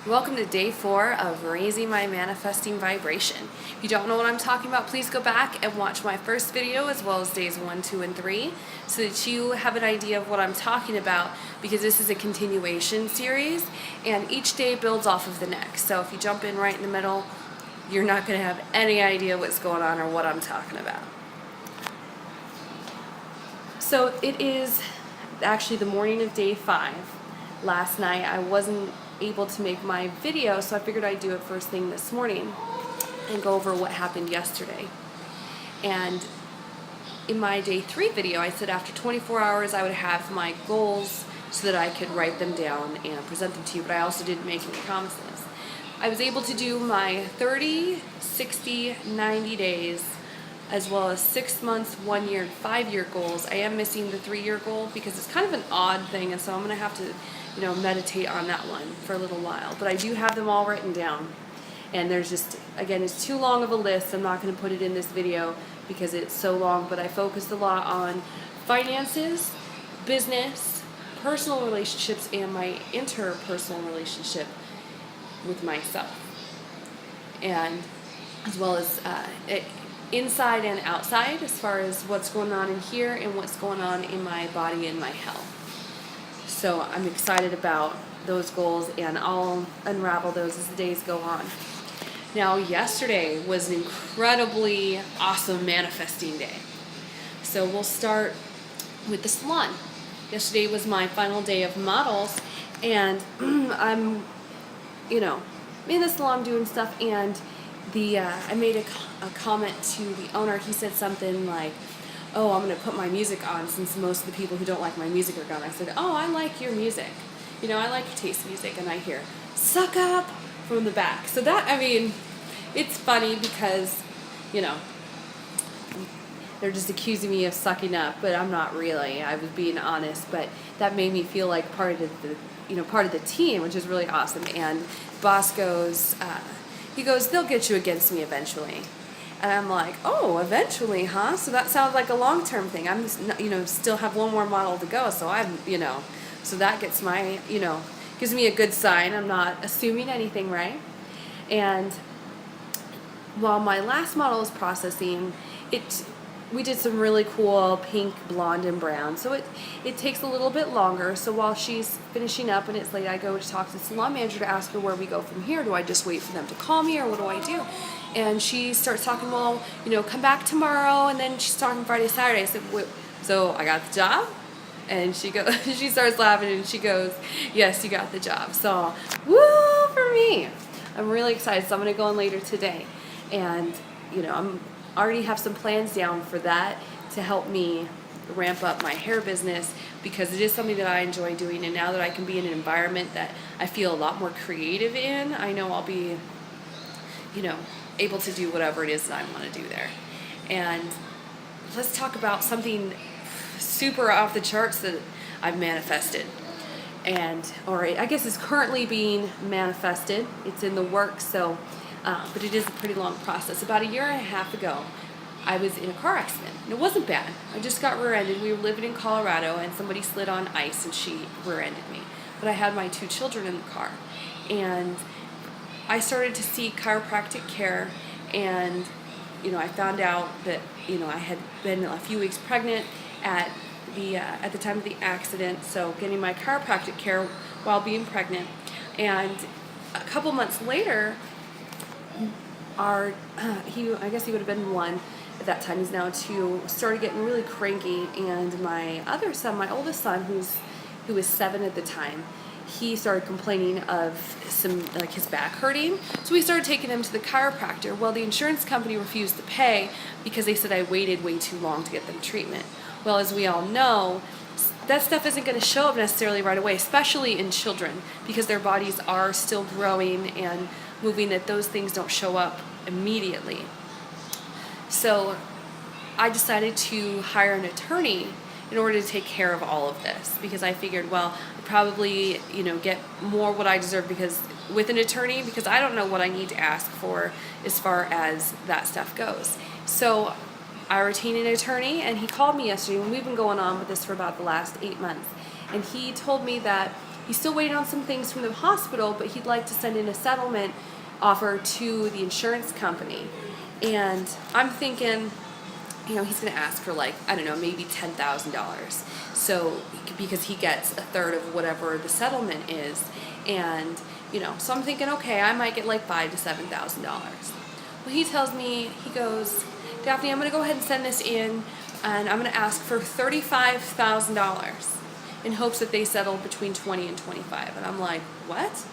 Welcome to day 4 of Raising My Manifesting Vibration. If you don't know what I'm talking about, please go back and watch my first video as well as days 1, 2, and 3 so that you have an idea of what I'm talking about, because this is a continuation series and each day builds off of the next. So if you jump in right in the middle, you're not going to have any idea what's going on or what I'm talking about. So it is actually the morning of day 5. Last night I wasn't able to make my video, so I figured I'd do it first thing this morning and go over what happened yesterday. And in my day 3 video, I said after 24 hours I would have my goals so that I could write them down and present them to you, but I also didn't make any promises. I was able to do my 30, 60, 90 days, as well as 6 months, 1 year, and 5-year goals. I am missing the 3-year goal because it's kind of an odd thing, and so I'm going to have to meditate on that one for a little while. But I do have them all written down. And there's just, again, it's too long of a list. I'm not going to put it in this video because it's so long, but I focused a lot on finances, business, personal relationships, and my interpersonal relationship with myself. And as well as inside and outside, as far as what's going on in here and what's going on in my body and my health. So I'm excited about those goals, and I'll unravel those as the days go on. Now, yesterday was an incredibly awesome manifesting day. So we'll start with the salon. Yesterday was my final day of models, and I'm in the salon doing stuff, and I made a comment to the owner. He said something like, "Oh, I'm going to put my music on since most of the people who don't like my music are gone." I said, "Oh, I like your music. I like your taste in music." And I hear, "Suck up," from the back. So it's funny because, they're just accusing me of sucking up, but I'm not really. I was being honest, but that made me feel like part of the team, which is really awesome. And boss goes, he goes, "They'll get you against me eventually." And I'm like, "Oh, eventually, huh? So that sounds like a long-term thing. I'm just, still have one more model to go. So so that gets gives me a good sign. I'm not assuming anything, right?" And while my last model was processing, we did some really cool pink, blonde, and brown. So it takes a little bit longer. So while she's finishing up and it's late, I go to talk to the salon manager to ask her where we go from here. Do I just wait for them to call me, or what do I do? And she starts talking, "Well, come back tomorrow." And then she's talking Friday, Saturday. I said, "Wait, so I got the job?" And she starts laughing and she goes, "Yes, you got the job." So, woo for me. I'm really excited. So I'm going to go in later today. And, I'm already have some plans down for that to help me ramp up my hair business, because it is something that I enjoy doing. And now that I can be in an environment that I feel a lot more creative in, I know I'll be, able to do whatever it is that I want to do there. And let's talk about something super off the charts that I've manifested. Or I guess it's currently being manifested. It's in the works, but it is a pretty long process. About a year and a half ago, I was in a car accident. And it wasn't bad. I just got rear-ended. We were living in Colorado, and somebody slid on ice, and she rear-ended me. But I had my 2 children in the car. And I started to seek chiropractic care, and I found out that I had been a few weeks pregnant at the time of the accident, so getting my chiropractic care while being pregnant. And a couple months later, I guess he would have been 1 at that time, he's now 2, started getting really cranky, and my other son, my oldest son, who was 7 at the time, he started complaining of his back hurting. So we started taking him to the chiropractor. Well, the insurance company refused to pay because they said I waited way too long to get them treatment. Well, as we all know, that stuff isn't going to show up necessarily right away, especially in children, because their bodies are still growing and moving, that those things don't show up immediately. So I decided to hire an attorney in order to take care of all of this, because I figured, well, I'd probably, get more what I deserve with an attorney, because I don't know what I need to ask for as far as that stuff goes. So I retained an attorney, and he called me yesterday, and we've been going on with this for about the last 8 months. And he told me that he's still waiting on some things from the hospital, but he'd like to send in a settlement offer to the insurance company. And I'm thinking, he's going to ask for like, I don't know, maybe $10,000. So, because he gets a third of whatever the settlement is. And, so I'm thinking, okay, I might get like $5,000 to $7,000. Well, he tells me, he goes, Daphne, I'm going to go ahead and send this in, and I'm going to ask for $35,000 in hopes that they settle between 20 and 25. And I'm like, what?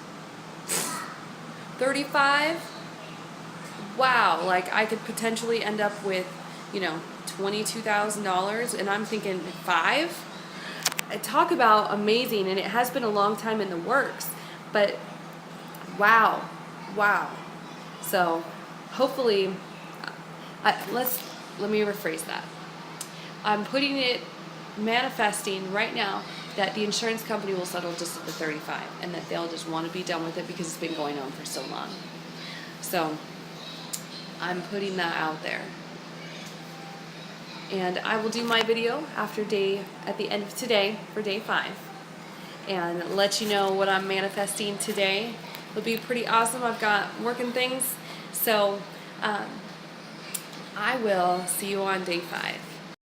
35? Wow, like I could potentially end up with, $22,000, and I'm thinking 5? Talk about amazing, and it has been a long time in the works, but wow. So hopefully, let me rephrase that. I'm manifesting right now that the insurance company will settle just at the 35, and that they'll just want to be done with it because it's been going on for so long. So I'm putting that out there. And I will do my video at the end of today for day 5, and let you know what I'm manifesting today. It'll be pretty awesome. I've got working things. So I will see you on day 5.